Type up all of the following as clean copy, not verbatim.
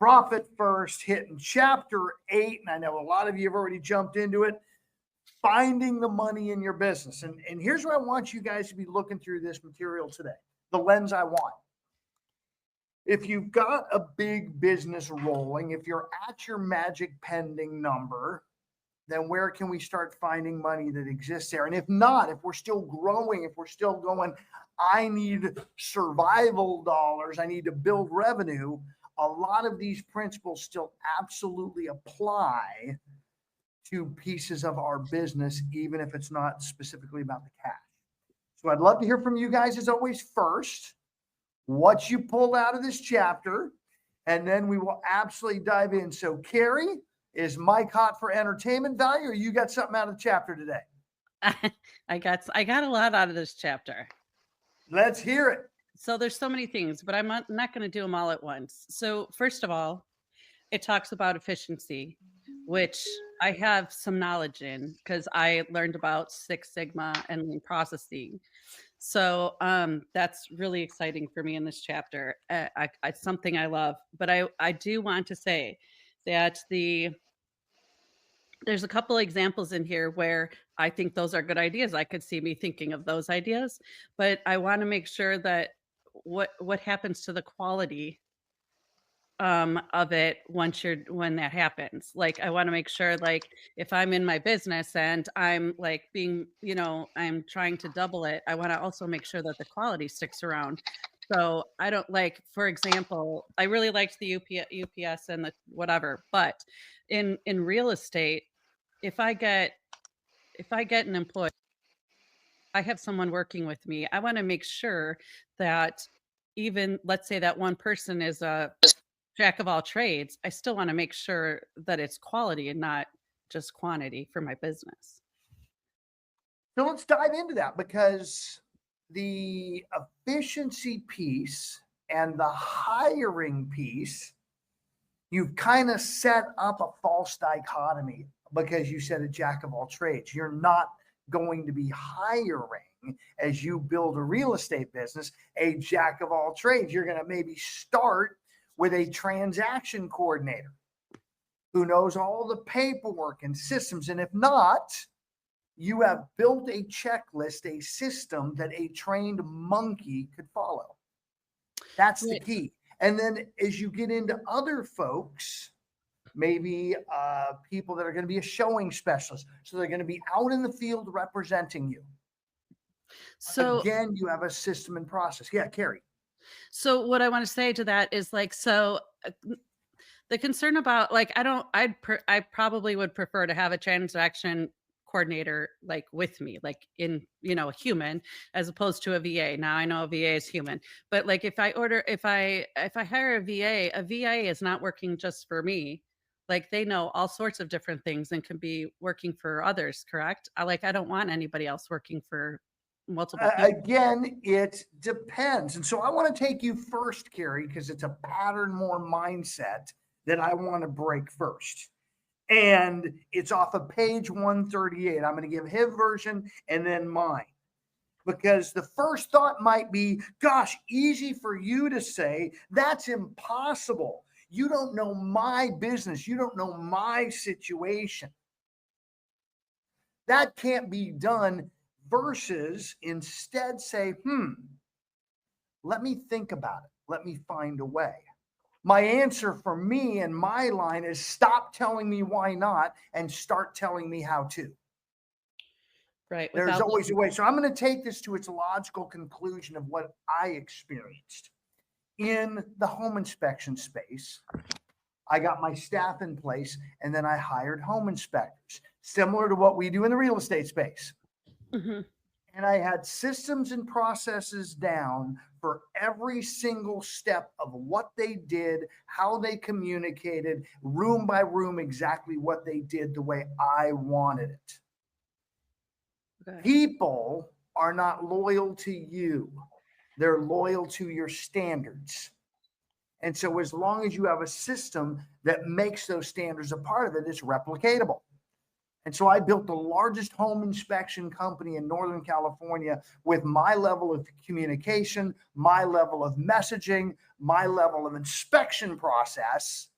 Profit First, hitting chapter 8. And I know a lot of you have already jumped into it. Finding the money in your business. And here's what I want you guys to be looking through this material today. The lens I want. If you've got a big business rolling, if you're at your magic pending number, then where can we start finding money that exists there? And if not, if we're still growing, if we're still going, I need survival dollars, I need to build revenue, a lot of these principles still absolutely apply to pieces of our business, even if it's not specifically about the cash. So I'd love to hear from you guys as always first, what you pulled out of this chapter, and then we will absolutely dive in. So Carrie, is Mike hot for entertainment value, or you got something out of the chapter today? I got a lot out of this chapter. Let's hear it. So there's so many things, but I'm not going to do them all at once. So first of all, it talks about efficiency, which I have some knowledge in because I learned about Six Sigma and lean processing. So that's really exciting for me in this chapter. It's something I love, but I do want to say that there's a couple examples in here where I think those are good ideas. I could see me thinking of those ideas, but I want to make sure that what happens to the quality of it when that happens. Like, I want to make sure, like, if I'm in my business and I'm like being, I'm trying to double it, I want to also make sure that the quality sticks around. So I don't like, for example, I really liked the UPS and the whatever, but in real estate, if I get an employee, I have someone working with me, I want to make sure that even, let's say that one person is a jack of all trades, I still want to make sure that it's quality and not just quantity for my business. So let's dive into that, because the efficiency piece and the hiring piece, you've kind of set up a false dichotomy, because you said a jack of all trades. You're not going to be hiring, as you build a real estate business, a jack of all trades. You're going to maybe start with a transaction coordinator who knows all the paperwork and systems. And if not, you have built a checklist, a system that a trained monkey could follow. That's the key. And then as you get into other folks, maybe people that are going to be a showing specialist, so they're going to be out in the field representing you. So again, you have a system and process. Yeah, Carrie. So what I want to say to that is, like, so the concern about, like, I probably would prefer to have a transaction coordinator, like, with me, like, in, a human, as opposed to a VA. Now I know a VA is human, but like, if I hire a VA is not working just for me. Like, they know all sorts of different things and can be working for others. Correct? I don't want anybody else working for multiple people. Again, it depends. And so I want to take you first, Carrie, because it's a pattern more mindset that I want to break first. And it's off of page 138. I'm going to give his version and then mine. Because the first thought might be, gosh, easy for you to say, that's impossible. You don't know my business. You don't know my situation. That can't be done. Versus instead say, let me think about it. Let me find a way. My answer for me and my line is, stop telling me why not and start telling me how to. Right. There's always a way. So I'm going to take this to its logical conclusion of what I experienced in the home inspection space. I got my staff in place, and then I hired home inspectors, similar to what we do in the real estate space. Mm-hmm. And I had systems and processes down for every single step of what they did, how they communicated, room by room, exactly what they did the way I wanted it. Okay. People are not loyal to you. They're loyal to your standards. And so as long as you have a system that makes those standards a part of it, it's replicatable. And so I built the largest home inspection company in Northern California with my level of communication, my level of messaging, my level of inspection process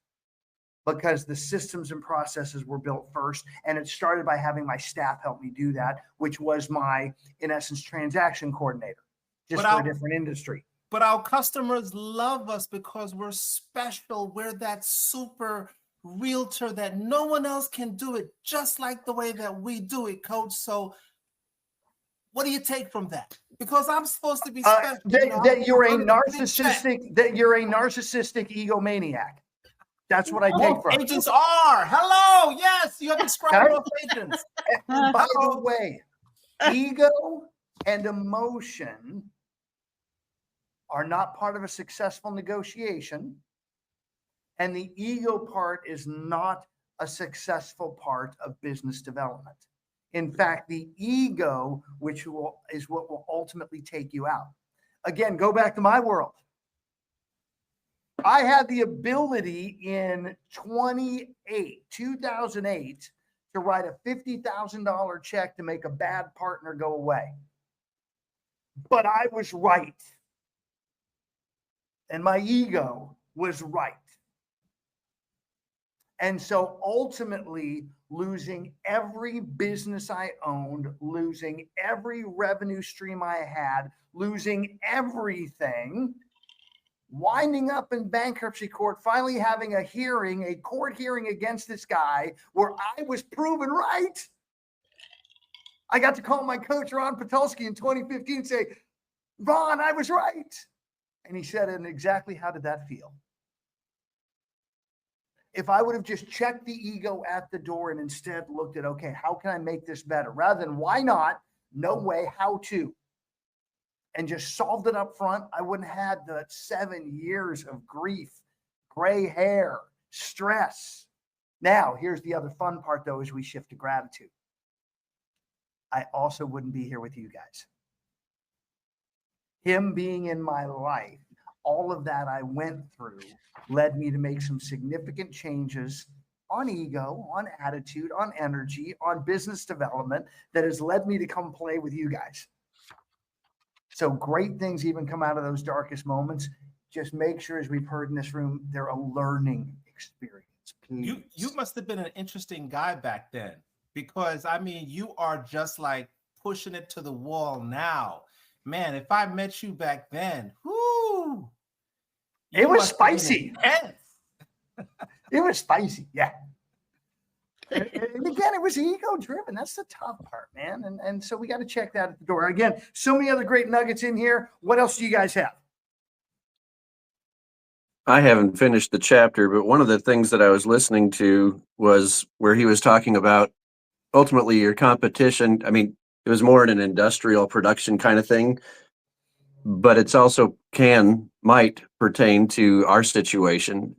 because the systems and processes were built first. And it started by having my staff help me do that, which was my, in essence, transaction coordinator, just But for a different industry. But our customers love us because we're special. We're that super realtor that no one else can do it just like the way that we do it, Coach. So what do you take from that? Because I'm supposed to be special. That you're a narcissistic, egomaniac. That's what I take from it. Agents are. Hello. Yes, you have described those agents. And by the way, ego and emotion are not part of a successful negotiation. And the ego part is not a successful part of business development. In fact, the ego, is what will ultimately take you out. Again, go back to my world. I had the ability in 2008 to write a $50,000 check to make a bad partner go away. But I was right. And my ego was right. And so ultimately, losing every business I owned, losing every revenue stream I had, losing everything, winding up in bankruptcy court, finally having a court hearing against this guy where I was proven right. I got to call my coach, Ron Patulski, in 2015 and say, Ron, I was right. And he said, and exactly how did that feel? If I would have just checked the ego at the door and instead looked at, okay, how can I make this better? Rather than why not? No way, how to? And just solved it up front, I wouldn't have had the 7 years of grief, gray hair, stress. Now, here's the other fun part, though, as we shift to gratitude. I also wouldn't be here with you guys. Him being in my life, all of that I went through led me to make some significant changes on ego, on attitude, on energy, on business development that has led me to come play with you guys. So great things even come out of those darkest moments. Just make sure, as we've heard in this room, they're a learning experience. Please. You must have been an interesting guy back then, because I mean, you are just like pushing it to the wall now. Man, if I met you back then, whoo, it was spicy. It was spicy, yeah. And again, it was ego driven. That's the tough part, man. And so we got to check that at the door. Again, so many other great nuggets in here. What else do you guys have? I haven't finished the chapter, but one of the things that I was listening to was where he was talking about ultimately your competition. I mean, it was more in an industrial production kind of thing, but it's also might pertain to our situation.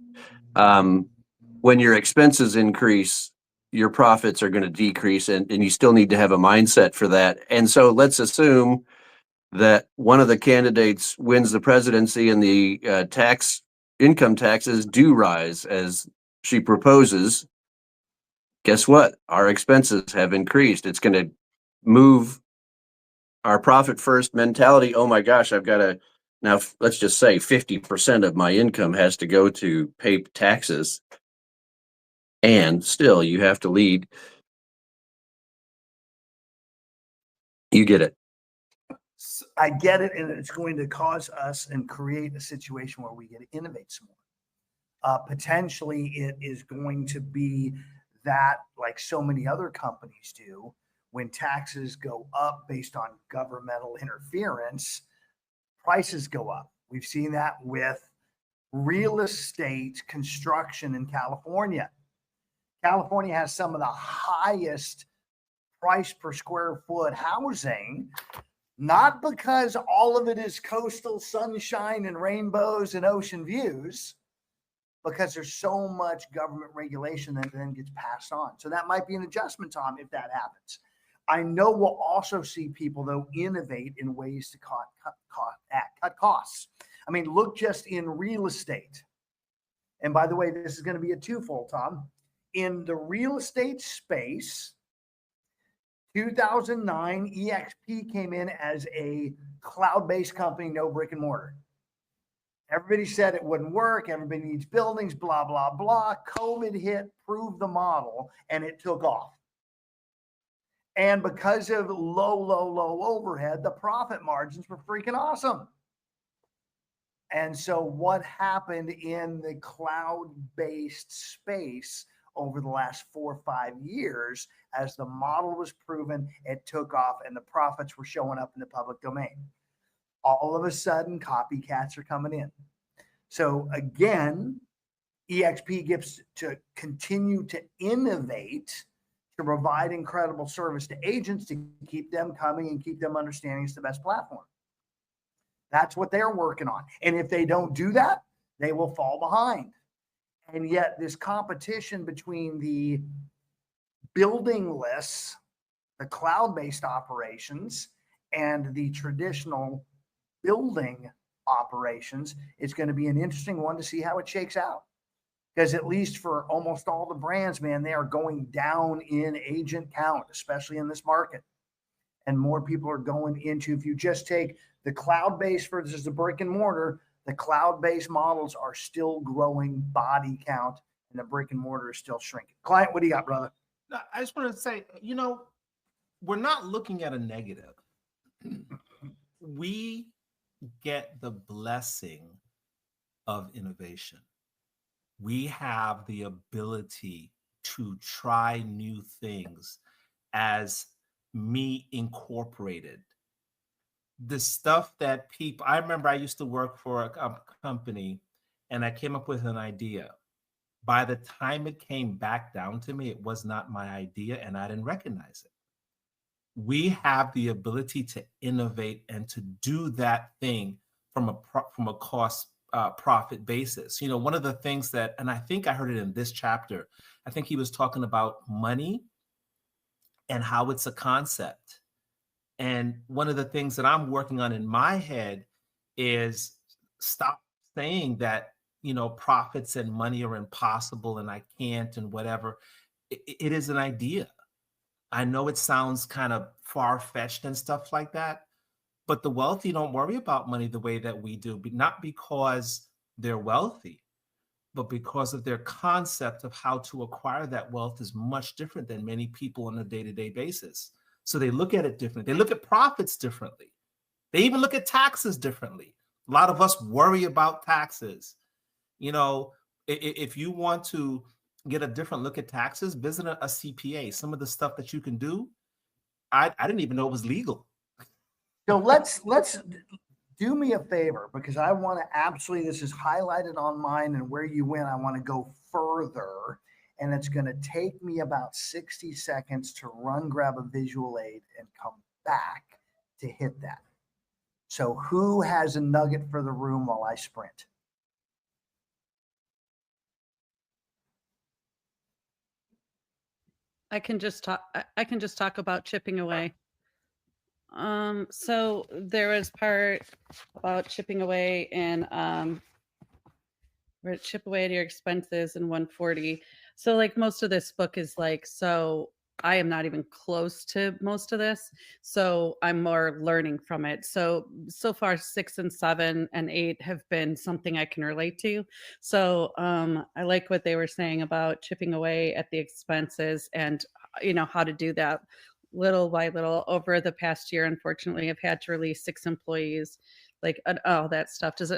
When your expenses increase, your profits are going to decrease, and you still need to have a mindset for that. And so let's assume that one of the candidates wins the presidency and the income taxes do rise as she proposes. Guess what? Our expenses have increased. It's going to move our profit first mentality. Oh my gosh, I've got to now, let's just say 50% of my income has to go to pay taxes. And still you have to lead. You get it. I get it. And it's going to cause us and create a situation where we get to innovate some more. Potentially it is going to be that, like so many other companies do, when taxes go up based on governmental interference, prices go up. We've seen that with real estate construction in California. California has some of the highest price per square foot housing, not because all of it is coastal sunshine and rainbows and ocean views, because there's so much government regulation that then gets passed on. So that might be an adjustment, Tom, if that happens. I know we'll also see people, though, innovate in ways to cut costs. I mean, look just in real estate. And by the way, this is going to be a twofold, Tom. In the real estate space, 2009, EXP came in as a cloud-based company, no brick and mortar. Everybody said it wouldn't work. Everybody needs buildings, blah, blah, blah. COVID hit, proved the model, and it took off. And because of low overhead, the profit margins were freaking awesome. And so what happened in the cloud-based space over the last 4 or 5 years, as the model was proven, it took off and the profits were showing up in the public domain. All of a sudden, copycats are coming in. So again, EXP gets to continue to innovate, to provide incredible service to agents, to keep them coming and keep them understanding it's the best platform. That's what they're working on. And if they don't do that, they will fall behind. And yet this competition between the building lists, the cloud-based operations, and the traditional building operations is going to be an interesting one to see how it shakes out. Because at least for almost all the brands, man, they are going down in agent count, especially in this market. And more people are going into, if you just take the cloud-based versus the brick and mortar, the cloud-based models are still growing body count and the brick and mortar is still shrinking. Client, what do you got, brother? I just want to say, we're not looking at a negative. We get the blessing of innovation. We have the ability to try new things as Me Incorporated. The stuff that I remember I used to work for a company and I came up with an idea. By the time it came back down to me, it was not my idea and I didn't recognize it. We have the ability to innovate and to do that thing from a cost profit basis. One of the things that, and I think I heard it in this chapter, I think he was talking about money and how it's a concept. And one of the things that I'm working on in my head is stop saying that, profits and money are impossible and I can't and whatever. It is an idea. I know it sounds kind of far-fetched and stuff like that, but the wealthy don't worry about money the way that we do, but not because they're wealthy, but because of their concept of how to acquire that wealth is much different than many people on a day-to-day basis. So they look at it differently. They look at profits differently. They even look at taxes differently. A lot of us worry about taxes. If you want to get a different look at taxes, visit a CPA. Some of the stuff that you can do, I didn't even know it was legal. So let's do me a favor, because I want to absolutely, this is highlighted on mine, and where you went, I want to go further. And it's going to take me about 60 seconds to grab a visual aid and come back to hit that. So who has a nugget for the room while I sprint? I can just talk about chipping away. So there was part about chipping away and where to chip away at your expenses in 140. So like most of this book is like, so I am not even close to most of this. So I'm more learning from it. So far 6 and 7 and 8 have been something I can relate to. So I like what they were saying about chipping away at the expenses and how to do that little by little. Over the past year, unfortunately, I've had to release 6 employees, like all that stuff. Does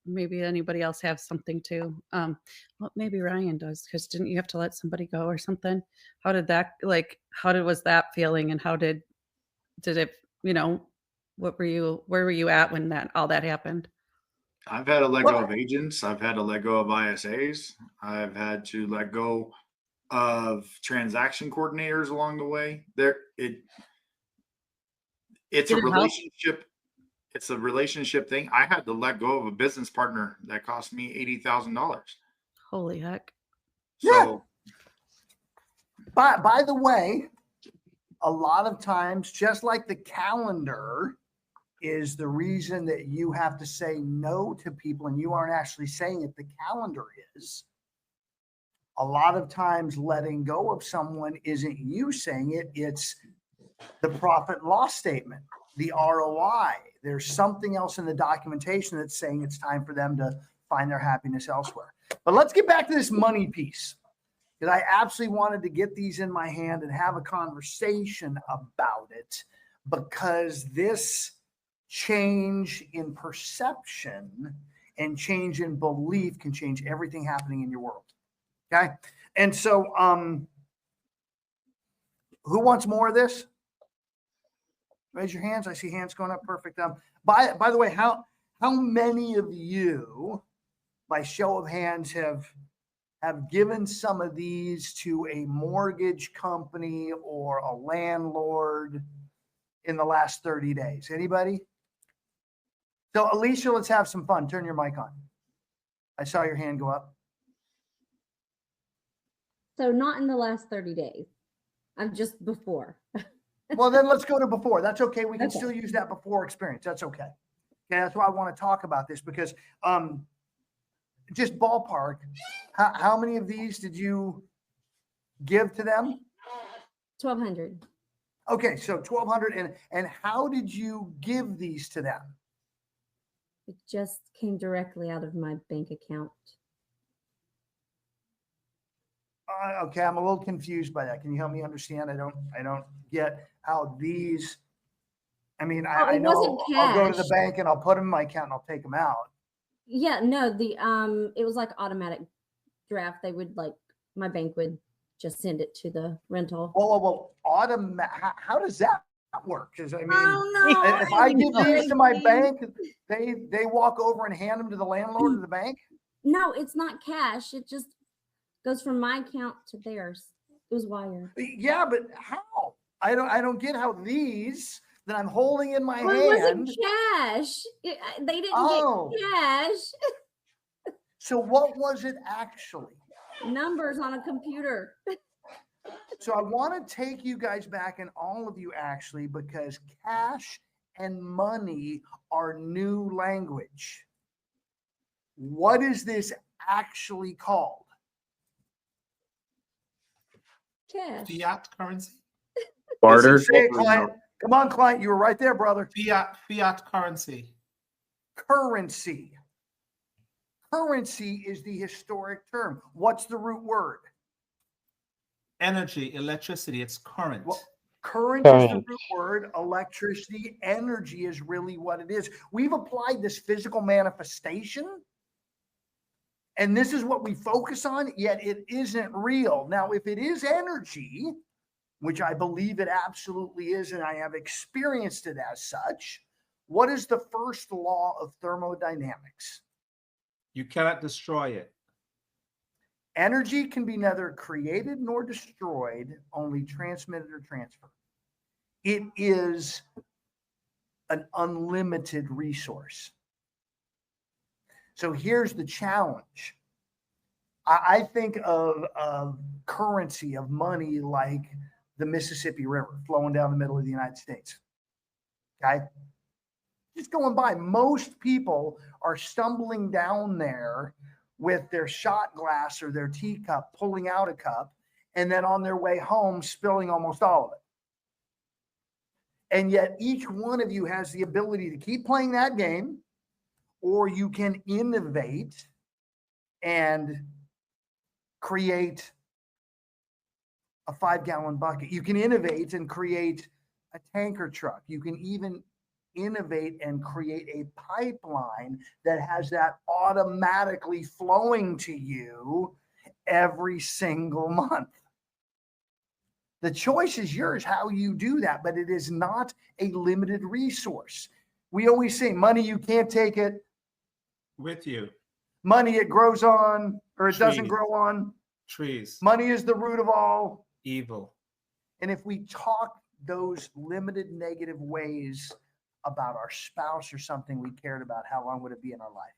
maybe anybody else have something too? Well, maybe Ryan does, because didn't you have to let somebody go or something? How did that, was that feeling, and how did it, where were you at when all that happened? I've had to let go of agents. I've had to let go of ISAs. I've had to let go of transaction coordinators along the way. It's a relationship. It's a relationship thing. I had to let go of a business partner that cost me $80,000. Holy heck. So, by the way, a lot of times, just like the calendar is the reason that you have to say no to people and you aren't actually saying it, the calendar is. A lot of times letting go of someone isn't you saying it, it's the profit and loss statement, the ROI, There's something else in the documentation that's saying it's time for them to find their happiness elsewhere. But let's get back to this money piece, because I absolutely wanted to get these in my hand and have a conversation about it, because this change in perception and change in belief can change everything happening in your world. Okay. And so, who wants more of this? Raise your hands. I see hands going up. Perfect. By the way, how many of you, by show of hands, have given some of these to a mortgage company or a landlord in the last 30 days? Anybody? So Alicia, let's have some fun. Turn your mic on. I saw your hand go up. So not in the last 30 days. I'm just before. Well, then let's go to before. That's okay. We can Okay. still use that before experience. That's okay. Okay, that's why I want to talk about this, because just ballpark, how many of these did you give to them? 1,200. Okay, so 1,200, and how did you give these to them? It just came directly out of my bank account. Okay, I'm a little confused by that. Can you help me understand? I don't get how these. I mean, I it know wasn't I'll go to the cash. bank and I'll put them in my account and I'll take them out. Yeah, no, it was like automatic draft. They would my bank would just send it to the rental. Well, how does that work? Because I mean, Oh no. if I give these to my crazy. bank, they walk over and hand them to the landlord of the bank. No, it's not cash. It just goes from my account to theirs. It was wired. Yeah, but how? I don't get how these that I'm holding in my Well, it hand. wasn't cash. They didn't Oh. get cash. So what was it actually? Numbers on a computer. So I want to take you guys back, and all of you actually, because cash and money are new language. What is this actually called? Cash. Fiat currency. Barter. Say it, client. Come on, client. You were right there, brother. Fiat currency. Currency. Currency is the historic term. What's the root word? Energy, electricity. It's current. Well, current is the root word. Electricity, energy is really what it is. We've applied this physical manifestation, and this is what we focus on, yet it isn't real. Now, if it is energy, which I believe it absolutely is, and I have experienced it as such, what is the first law of thermodynamics? You cannot destroy it. Energy can be neither created nor destroyed, only transmitted or transferred. It is an unlimited resource. So here's the challenge. I think of currency, of money, like the Mississippi River flowing down the middle of the United States. Okay? Just going by, most people are stumbling down there with their shot glass or their teacup, pulling out a cup, and then on their way home, spilling almost all of it. And yet each one of you has the ability to keep playing that game, or you can innovate and create a 5-gallon bucket. You can innovate and create a tanker truck. You can even innovate and create a pipeline that has that automatically flowing to you every single month. The choice is yours how you do that, but it is not a limited resource. We always say money, you can't take it With you. Money, it grows on, or it doesn't Trees. grow on. Trees. Money is the root of all. Evil. And if we talk those limited negative ways about our spouse or something we cared about, how long would it be in our life?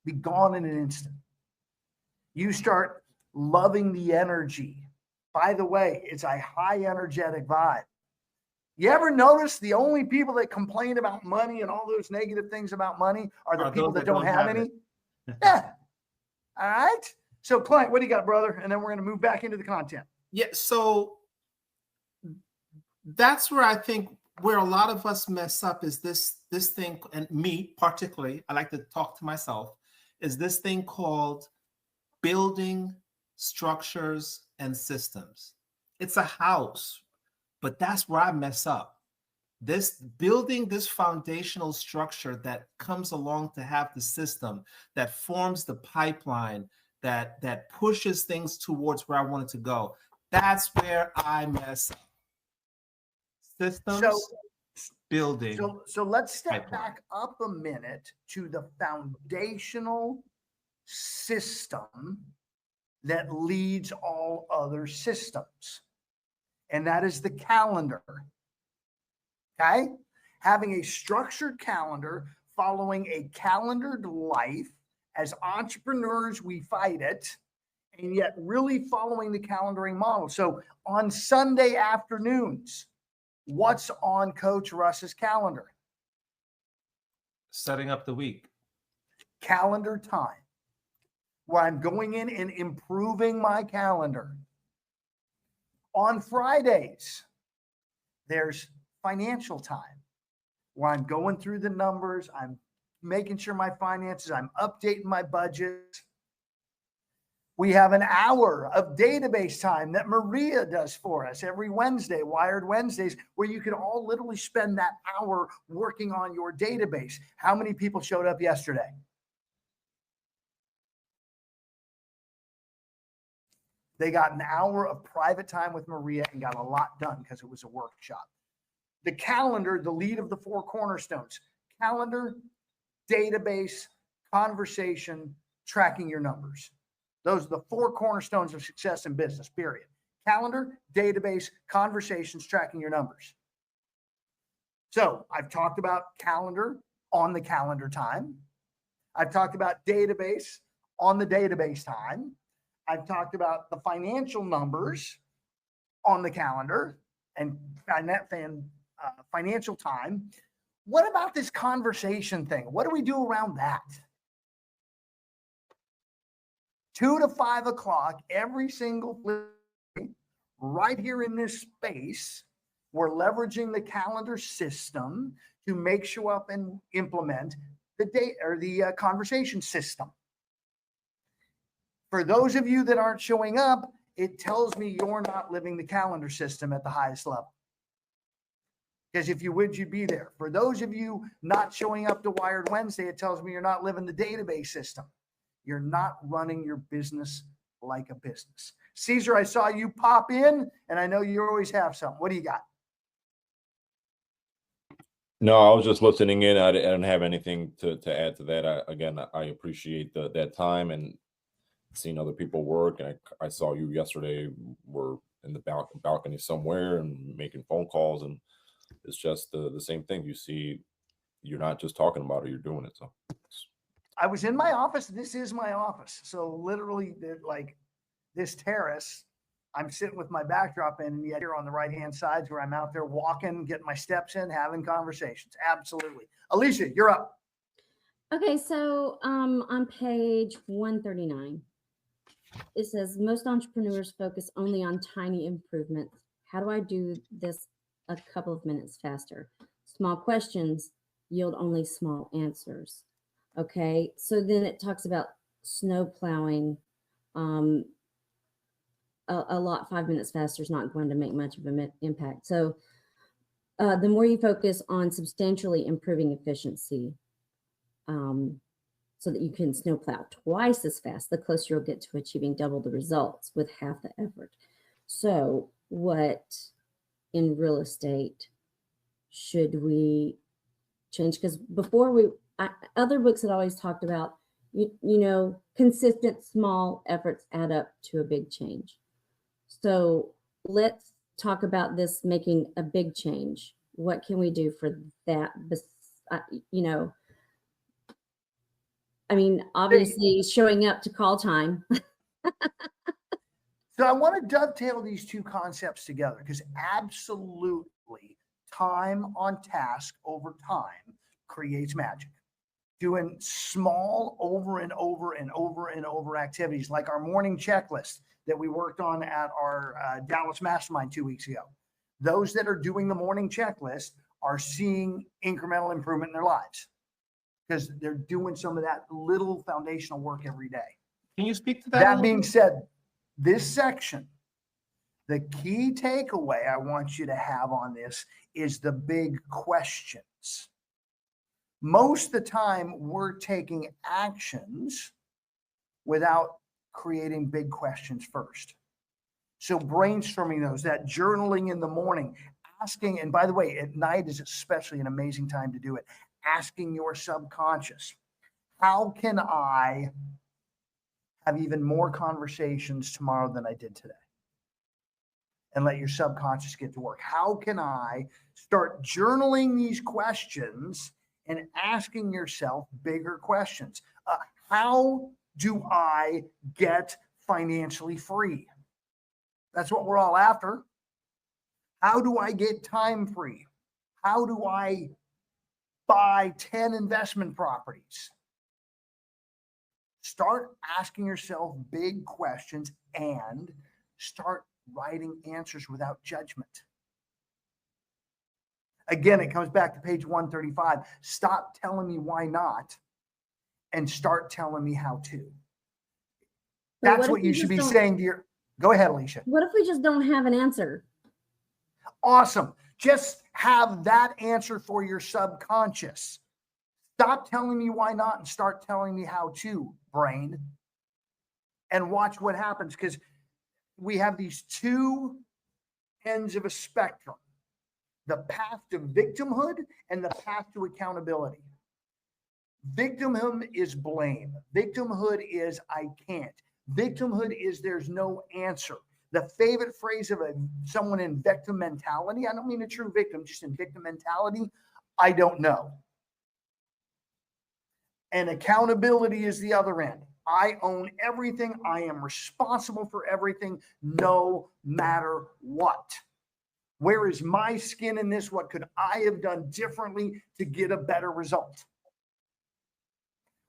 Be gone in an instant. You start loving the energy. By the way, it's a high energetic vibe. You ever notice the only people that complain about money and all those negative things about money are the people that don't have any? Yeah. All right. So, Clint, what do you got, brother? And then we're going to move back into the content. Yeah. So that's where I think where a lot of us mess up is this thing, and me particularly, I like to talk to myself, is this thing called building structures and systems. It's a house, but that's where I mess up. This building this foundational structure that comes along to have the system that forms the pipeline that pushes things towards where I want it to go. That's where I mess up. Systems, So, building. so let's step pipeline. back up a minute to the foundational system that leads all other systems. And that is the calendar. Okay? Having a structured calendar, following a calendared life. As entrepreneurs, we fight it, and yet really following the calendaring model. So on Sunday afternoons, what's on Coach Russ's calendar? Setting up the week. Calendar time, where I'm going in and improving my calendar. On Fridays, there's financial time, where I'm going through the numbers, I'm making sure my finances, I'm updating my budget. We have an hour of database time that Maria does for us every Wednesday, Wired Wednesdays, where you can all literally spend that hour working on your database. How many people showed up yesterday? They got an hour of private time with Maria and got a lot done because it was a workshop. The calendar, the lead of the four cornerstones: calendar, database, conversation, tracking your numbers. Those are the four cornerstones of success in business, period. Calendar, database, conversations, tracking your numbers. So I've talked about calendar on the calendar time. I've talked about database on the database time. I've talked about the financial numbers on the calendar and financial time. What about this conversation thing? What do we do around that? 2 to 5 o'clock every single day, right here in this space, we're leveraging the calendar system to make sure up and implement the date or the conversation system. For those of you that aren't showing up, it tells me you're not living the calendar system at the highest level. Because if you would, you'd be there. For those of you not showing up to Wired Wednesday, it tells me you're not living the database system. You're not running your business like a business. Caesar, I saw you pop in, and I know you always have something. What do you got? No, I was just listening in. I don't have anything to add to that. I appreciate that time and seeing other people work. And I saw you yesterday were in the balcony somewhere and making phone calls, and it's just the same thing. You see, you're not just talking about it, you're doing it. So I was in my office. This is my office. So literally, like this terrace, I'm sitting with my backdrop in, and yet here on the right-hand side where I'm out there walking, getting my steps in, having conversations. Absolutely. Alicia, you're up. Okay, so on page 139, it says most entrepreneurs focus only on tiny improvements. How do I do this a couple of minutes faster? Small questions yield only small answers. Okay, so then it talks about snow plowing. A lot 5 minutes faster is not going to make much of an impact. So the more you focus on substantially improving efficiency, so that you can snowplow twice as fast, the closer you'll get to achieving double the results with half the effort. So what in real estate should we change? Because before other books had always talked about, you know, consistent small efforts add up to a big change. So let's talk about this making a big change. What can we do for that? You know, I mean, obviously showing up to call time. So I want to dovetail these two concepts together because absolutely time on task over time creates magic. Doing small over and over and over and over activities like our morning checklist that we worked on at our Dallas Mastermind 2 weeks ago. Those that are doing the morning checklist are seeing incremental improvement in their lives because they're doing some of that little foundational work every day. Can you speak to that? a That little being bit? said, this section, the key takeaway I want you to have on this is the big questions. Most of the time, we're taking actions without creating big questions first. So brainstorming those, that journaling in the morning, asking, and by the way, at night is especially an amazing time to do it, asking your subconscious, how can I have even more conversations tomorrow than I did today? And let your subconscious get to work. How can I start journaling these questions and asking yourself bigger questions? How do I get financially free? That's what we're all after. How do I get time free? How do I buy 10 investment properties? Start asking yourself big questions and start writing answers without judgment. Again, it comes back to page 135. Stop telling me why not and start telling me how to. But That's what what if you we should just be don't- saying to your, go ahead, Alicia. What if we just don't have an answer? Awesome. Just have that answer for your subconscious. Stop telling me why not and start telling me how to, brain. And watch what happens, because we have these two ends of a spectrum, the path to victimhood and the path to accountability. Victimhood is blame. Victimhood is I can't. Victimhood is there's no answer. The favorite phrase of someone in victim mentality, I don't mean a true victim, just in victim mentality, I don't know. And accountability is the other end. I own everything. I am responsible for everything, no matter what. Where is my skin in this? What could I have done differently to get a better result?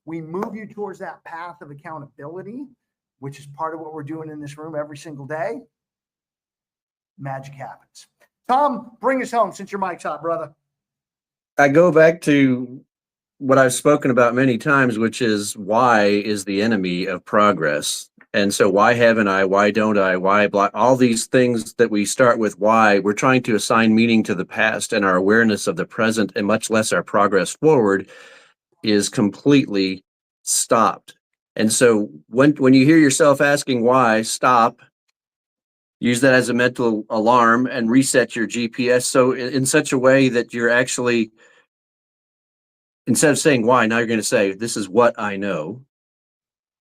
We move you towards that path of accountability, which is part of what we're doing in this room every single day. Magic happens. Tom, bring us home since your mic's hot, brother. I go back to what I've spoken about many times, which is why is the enemy of progress. And so why haven't I? Why don't I? Why block? All these things that we start with why, we're trying to assign meaning to the past, and our awareness of the present and much less our progress forward is completely stopped. And so when you hear yourself asking why, stop, use that as a mental alarm and reset your GPS. So in such a way that you're actually, instead of saying why, now you're going to say, this is what I know,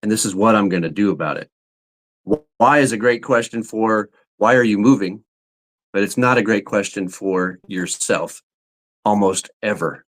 and this is what I'm going to do about it. Why is a great question for why are you moving, but it's not a great question for yourself almost ever.